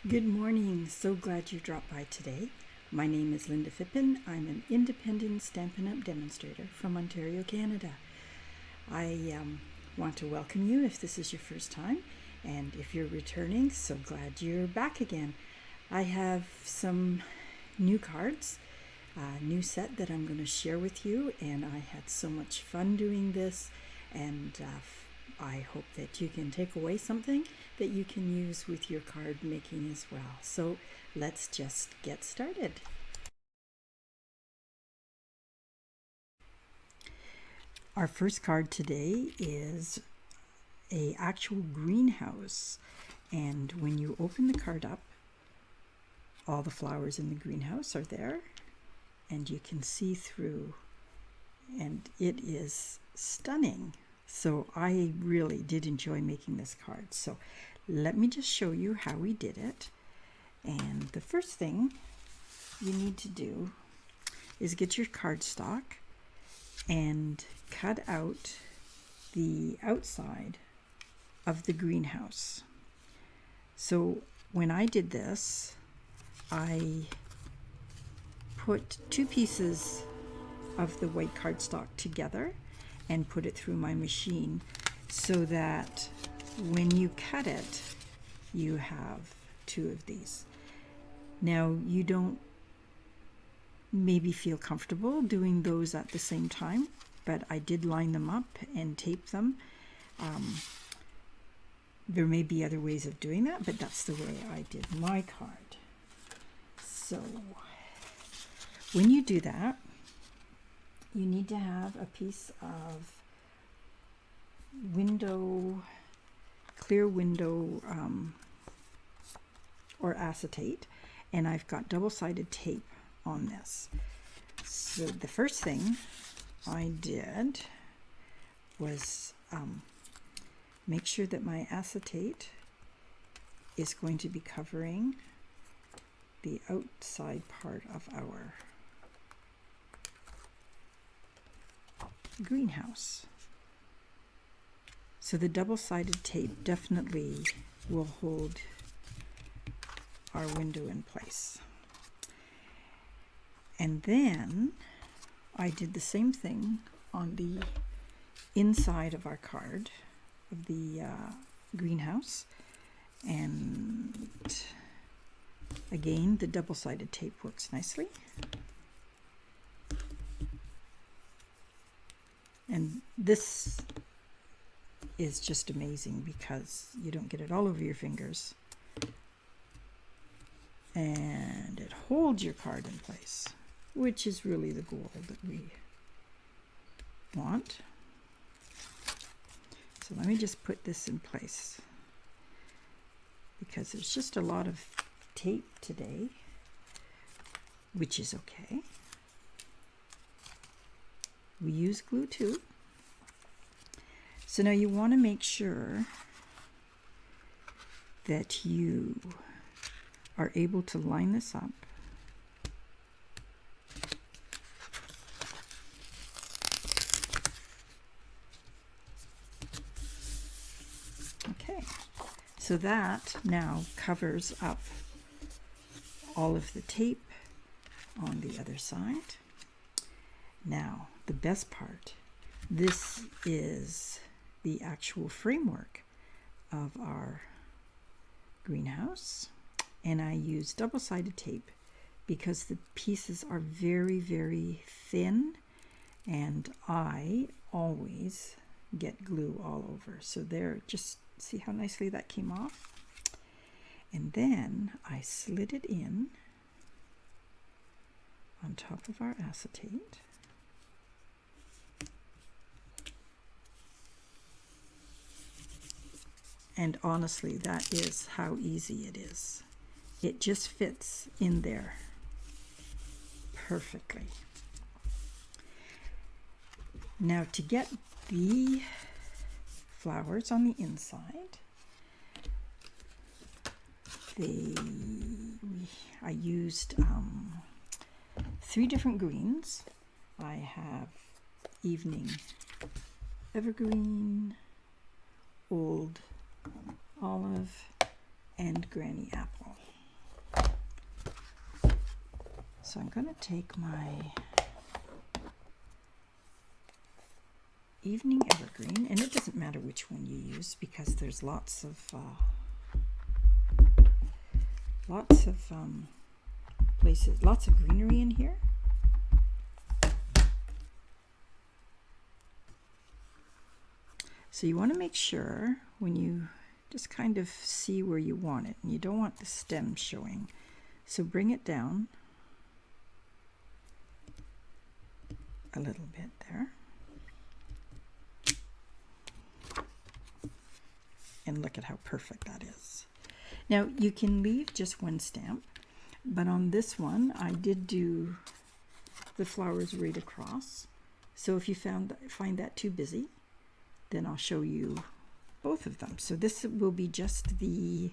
Good morning. So glad you dropped by today. My name is Lynda Phippen. I'm an independent Stampin' Up! Demonstrator from Ontario, Canada. I want to welcome you if this is your first time, and if you're returning, so glad you're back again. I have some new cards, a new set that I'm going to share with you, and I had so much fun doing this, and I hope that you can take away something that you can use with your card making as well. So let's just get started. Our first card today is an actual greenhouse, and when you open the card up, all the flowers in the greenhouse are there, and you can see through, and it is stunning. So I really did enjoy making this card. So let me just show you how we did it. And the first thing you need to do is get your cardstock and cut out the outside of the greenhouse. So when I did this, I put two pieces of the white cardstock together and put it through my machine so that when you cut it, you have two of these. Now, you don't maybe feel comfortable doing those at the same time, but I did line them up and tape them. There may be other ways of doing that, but that's the way I did my card. So when you do that, you need to have a piece of clear window or acetate, and I've got double-sided tape on this. So the first thing I did was make sure that my acetate is going to be covering the outside part of our greenhouse. So the double-sided tape definitely will hold our window in place. And then I did the same thing on the inside of our card, of the greenhouse. And again, the double-sided tape works nicely. And this is just amazing because you don't get it all over your fingers. And it holds your card in place, which is really the goal that we want. So let me just put this in place because there's just a lot of tape today, which is okay. We use glue too. So now you want to make sure that you are able to line this up. Okay, so that now covers up all of the tape on the other side. Now, the best part, this is the actual framework of our greenhouse, and I use double-sided tape because the pieces are very, very thin, and I always get glue all over. So there, just see how nicely that came off? And then I slid it in on top of our acetate. And honestly, that is how easy it is. It just fits in there perfectly. Now to get the flowers on the inside, I used 3 different greens. I have evening evergreen, old olive, and granny apple. So I'm going to take my evening evergreen, and it doesn't matter which one you use because there's lots of places, lots of greenery in here. So you want to make sure when you just kind of see where you want it, and you don't want the stem showing. So bring it down a little bit there. And look at how perfect that is. Now you can leave just one stamp, but on this one I did do the flowers right across. So if you find that too busy, then I'll show you both of them. So this will be just the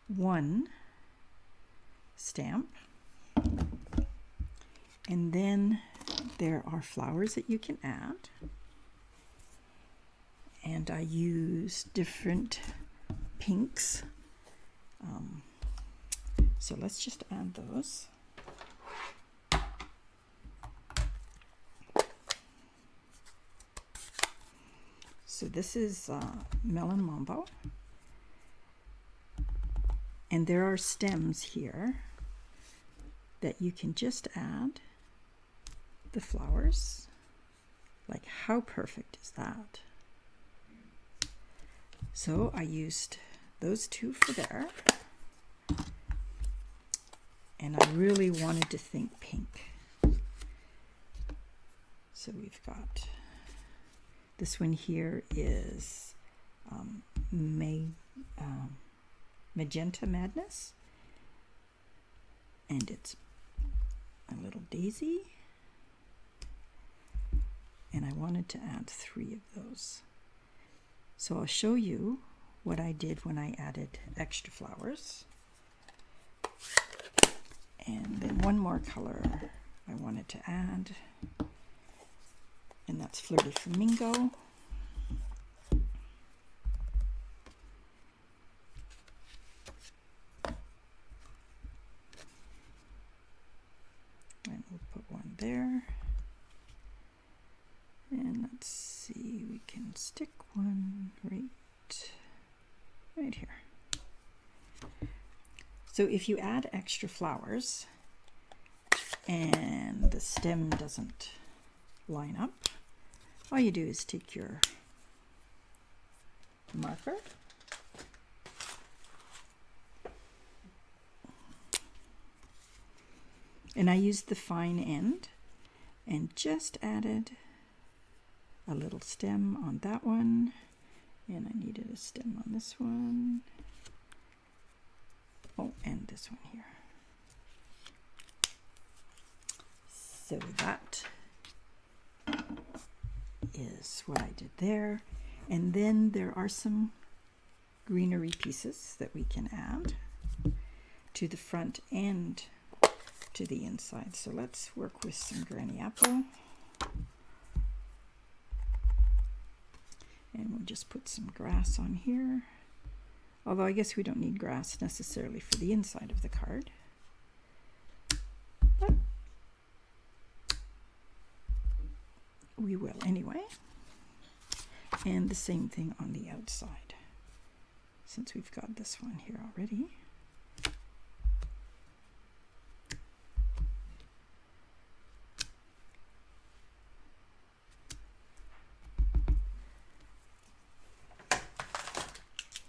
one stamp. And then there are flowers that you can add. And I use different pinks. So let's just add those. So this is melon mambo. And there are stems here that you can just add the flowers. Like, how perfect is that? So I used those two for there. And I really wanted to think pink. So we've got this one here is magenta madness. And it's a little daisy. And I wanted to add 3 of those. So I'll show you what I did when I added extra flowers. And then one more color I wanted to add, and that's Flirty Flamingo. And we'll put one there. And let's see, we can stick one right here. So if you add extra flowers and the stem doesn't line up, all you do is take your marker and I used the fine end and just added a little stem on that one, and I needed a stem on this one. Oh, and this one here. So that is what I did there. And then there are some greenery pieces that we can add to the front and to the inside. So let's work with some granny apple. And we'll just put some grass on here. Although I guess we don't need grass necessarily for the inside of the card. But we will anyway. And the same thing on the outside, since we've got this one here already.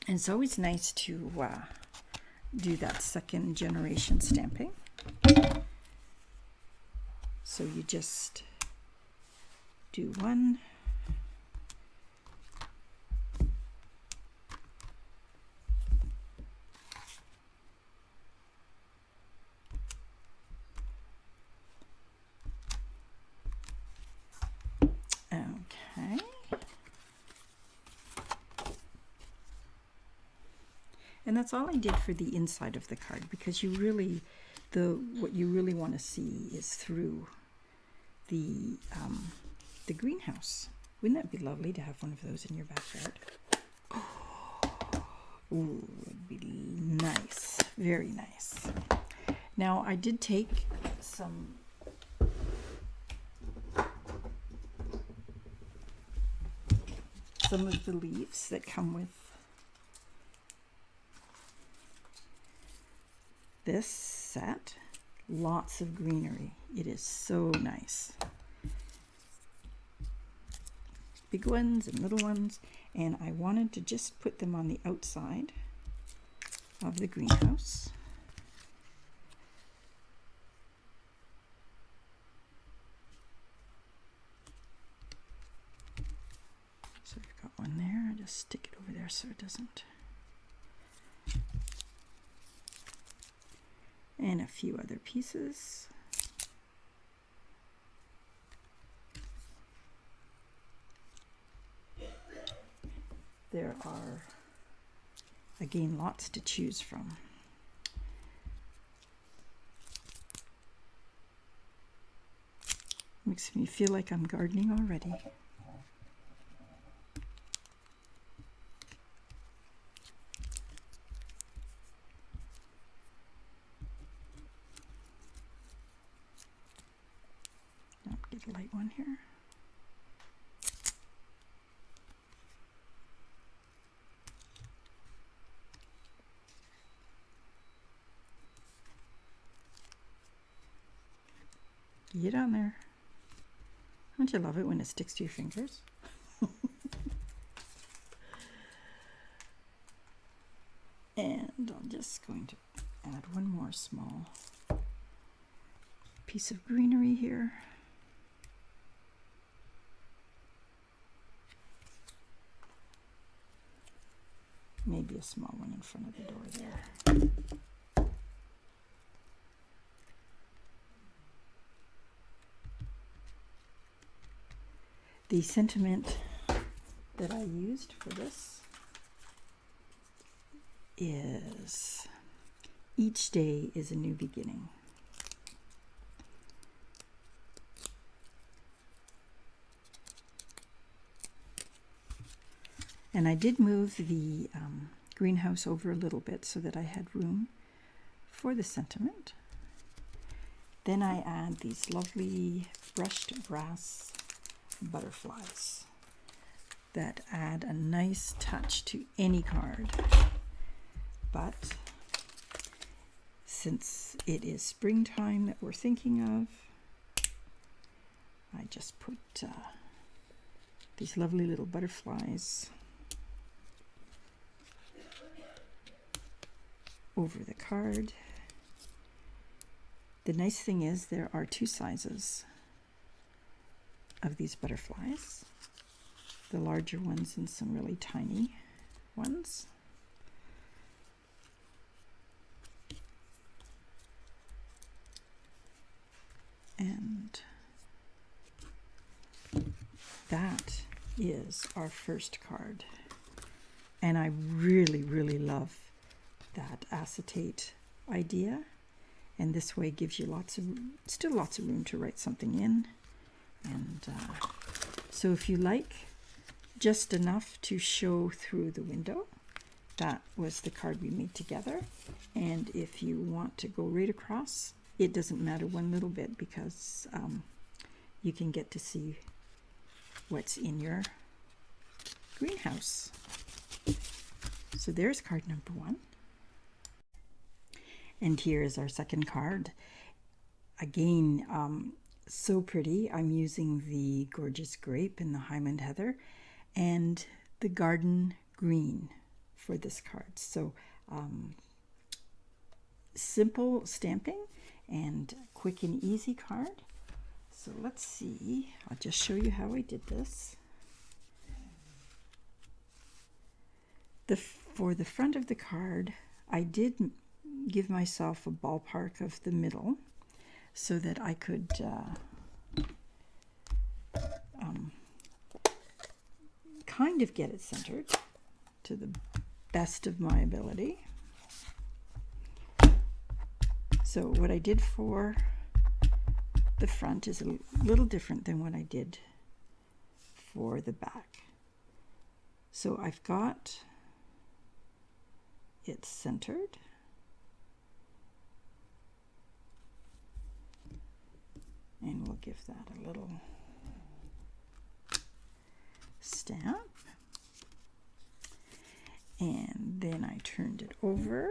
And it's always nice to do that second generation stamping. So you just do one. Okay. And that's all I did for the inside of the card, because you really, what you really want to see is through the greenhouse. Wouldn't that be lovely to have one of those in your backyard? Ooh, it would be nice, very nice. Now I did take some of the leaves that come with this set. Lots of greenery. It is so nice. Big ones and little ones, and I wanted to just put them on the outside of the greenhouse. So I've got one there. I just stick it over there so it doesn't. And a few other pieces. There are, again, lots to choose from. Makes me feel like I'm gardening already. I'll get a light one here. Get on there. Don't you love it when it sticks to your fingers? And I'm just going to add one more small piece of greenery here. Maybe a small one in front of the door there. The sentiment that I used for this is, each day is a new beginning. And I did move the greenhouse over a little bit so that I had room for the sentiment. Then I add these lovely brushed brass butterflies that add a nice touch to any card. But since it is springtime that we're thinking of, I just put these lovely little butterflies over the card. The nice thing is there are two sizes of these butterflies, the larger ones and some really tiny ones. And that is our first card. And I really, really love that acetate idea. And this way gives you still lots of room to write something in. And so if you like just enough to show through the window, that was the card we made together. And if you want to go right across, it doesn't matter one little bit, because you can get to see what's in your greenhouse. So there's card number one. And here is our second card. Again, so pretty. I'm using the gorgeous grape in the Highland Heather and the garden green for this card. So simple stamping and quick and easy card. So let's see. I'll just show you how I did this. For the front of the card, I did give myself a ballpark of the middle so that I could kind of get it centered to the best of my ability. So what I did for the front is a little different than what I did for the back. So I've got it centered. And we'll give that a little stamp. And then I turned it over.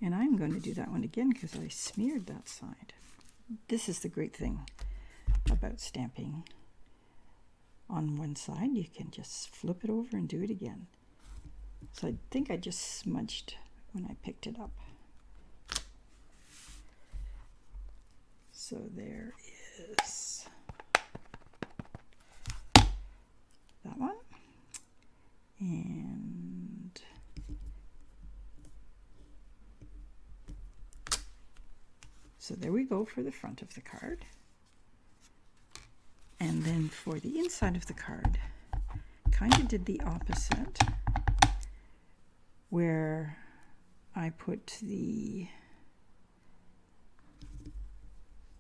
And I'm going to do that one again because I smeared that side. This is the great thing about stamping. On one side, you can just flip it over and do it again. So I think I just smudged when I picked it up. So there is that one. And so there we go for the front of the card. And then for the inside of the card, kind of did the opposite, where I put the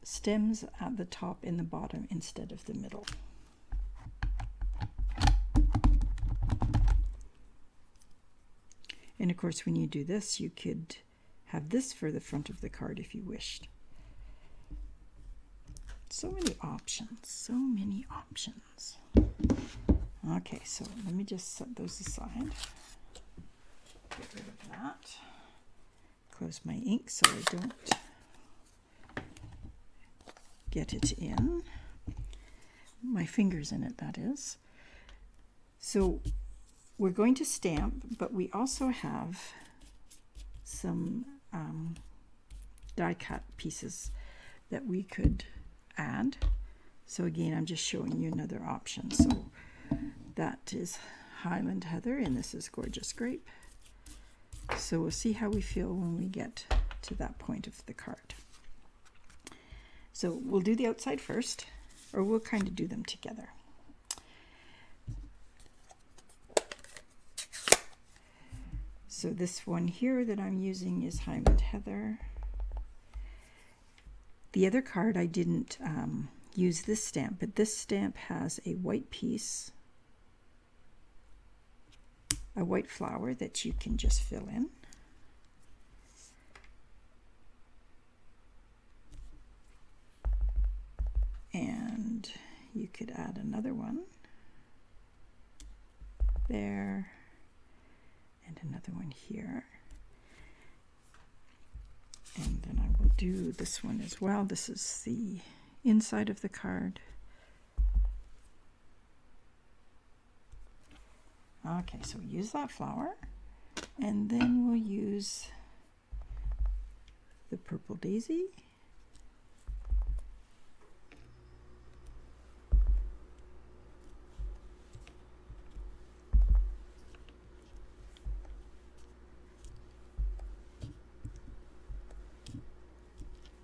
stems at the top and the bottom instead of the middle. And of course, when you do this, you could have this for the front of the card if you wished. So many options, so many options. Okay, so let me just set those aside. Get rid of that. Close my ink so I don't get it in. My fingers in it, that is. So we're going to stamp, but we also have some die cut pieces that we could add. So again, I'm just showing you another option. So that is Highland Heather and this is Gorgeous Grape. So we'll see how we feel when we get to that point of the card. So we'll do the outside first, or we'll kind of do them together. So this one here that I'm using is Highland Heather. The other card I didn't use this stamp, but this stamp has a white piece, a white flower that you can just fill in. And you could add another one there and another one here. And then I will do this one as well. This is the inside of the card. Okay, so we use that flower, and then we'll use the purple daisy.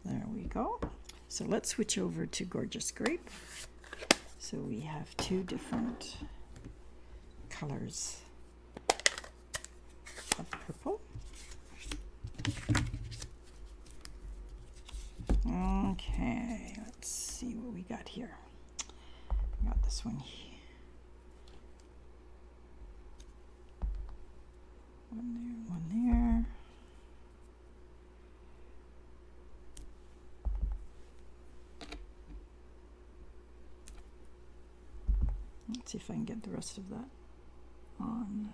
There we go. So let's switch over to Gorgeous Grape. So we have two different colors of purple. Okay, let's see what we got here. We got this one here. One there, one there. Let's see if I can get the rest of that on.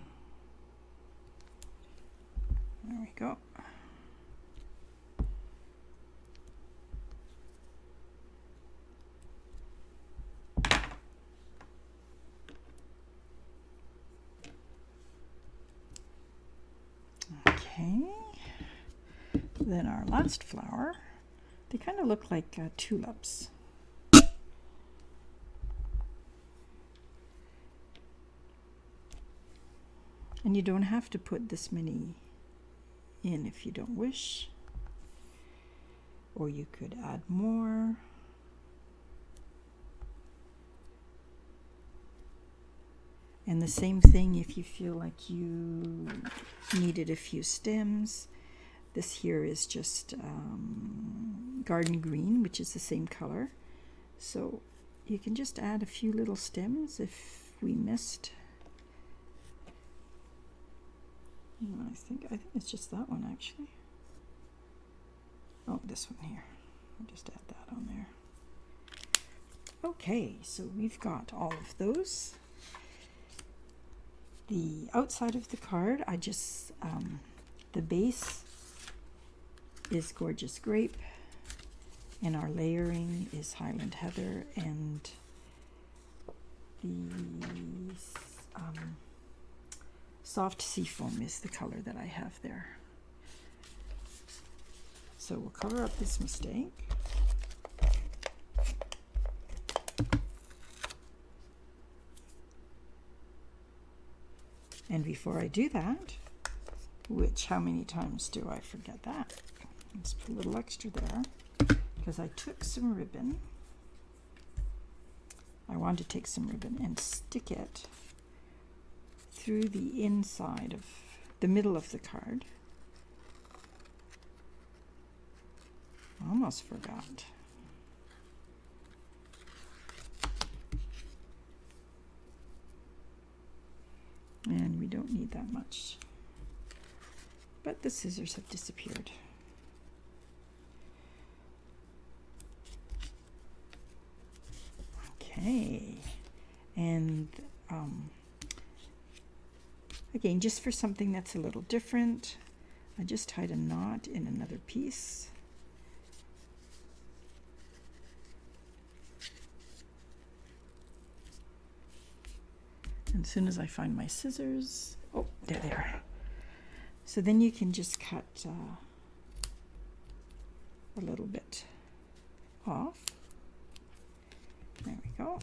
There we go. Okay. Then our last flower, they kind of look like tulips. And you don't have to put this many in if you don't wish, or you could add more. And the same thing if you feel like you needed a few stems. This here is just garden green, which is the same color. So you can just add a few little stems if we missed. I think it's just that one actually. Oh, this one here. I'll just add that on there. Okay, so we've got all of those. The outside of the card, I just, the base is gorgeous grape, and our layering is Highland heather, and the soft seafoam is the color that I have there. So we'll cover up this mistake. And before I do that, which how many times do I forget that? Let's put a little extra there, because I took some ribbon. I want to take some ribbon and stick it through the inside of the middle of the card. Almost forgot. And we don't need that much. But the scissors have disappeared. Okay. And again, just for something that's a little different, I just tied a knot in another piece. And as soon as I find my scissors, oh, they're there. So then you can just cut a little bit off. There we go.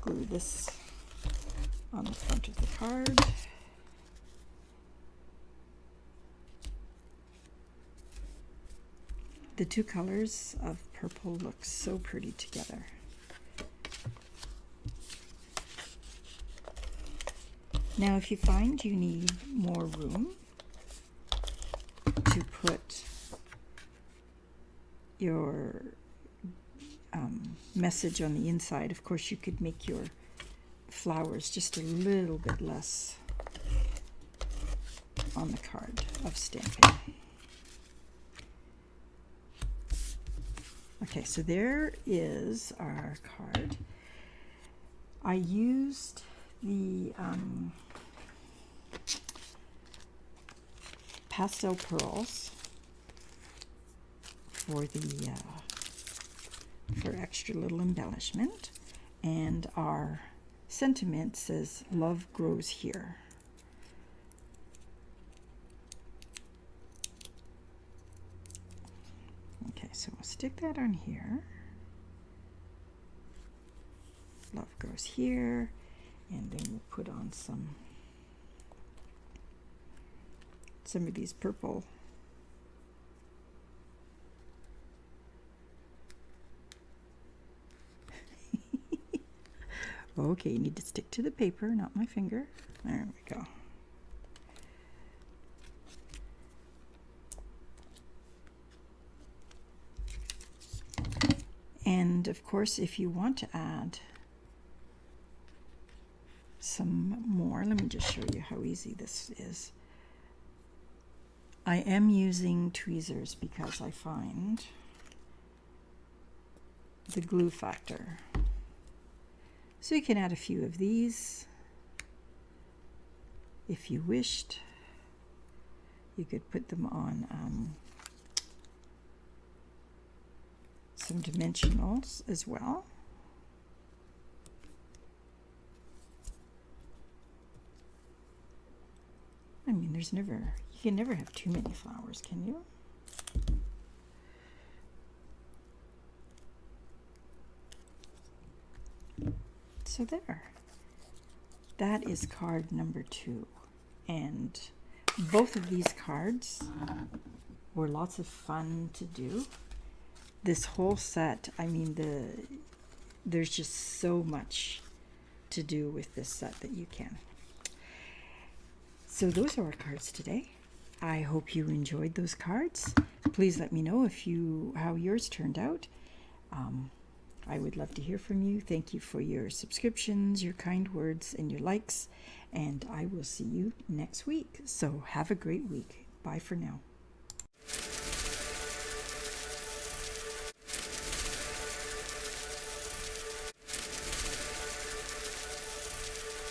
Glue this on the front of the card. The two colors of purple look so pretty together. Now, if you find you need more room to put your message on the inside, of course you could make your flowers just a little bit less on the card of Stampin. Okay, so there is our card. I used the pastel pearls for the for extra little embellishment, and our sentiment says love grows here. Okay, so we'll stick that on here. Love grows here, and then we'll put on some of these purple okay, you need to stick to the paper, not my finger. There we go. And of course, if you want to add some more, let me just show you how easy this is. I am using tweezers because I find the glue factor. So you can add a few of these if you wished. You could put them on some dimensionals as well. I mean, you can never have too many flowers, can you? So there. That is card number 2. And both of these cards were lots of fun to do. This whole set, I mean, there's just so much to do with this set that you can. So those are our cards today. I hope you enjoyed those cards. Please let me know how yours turned out. I would love to hear from you. Thank you for your subscriptions, your kind words, and your likes. And I will see you next week. So have a great week. Bye for now.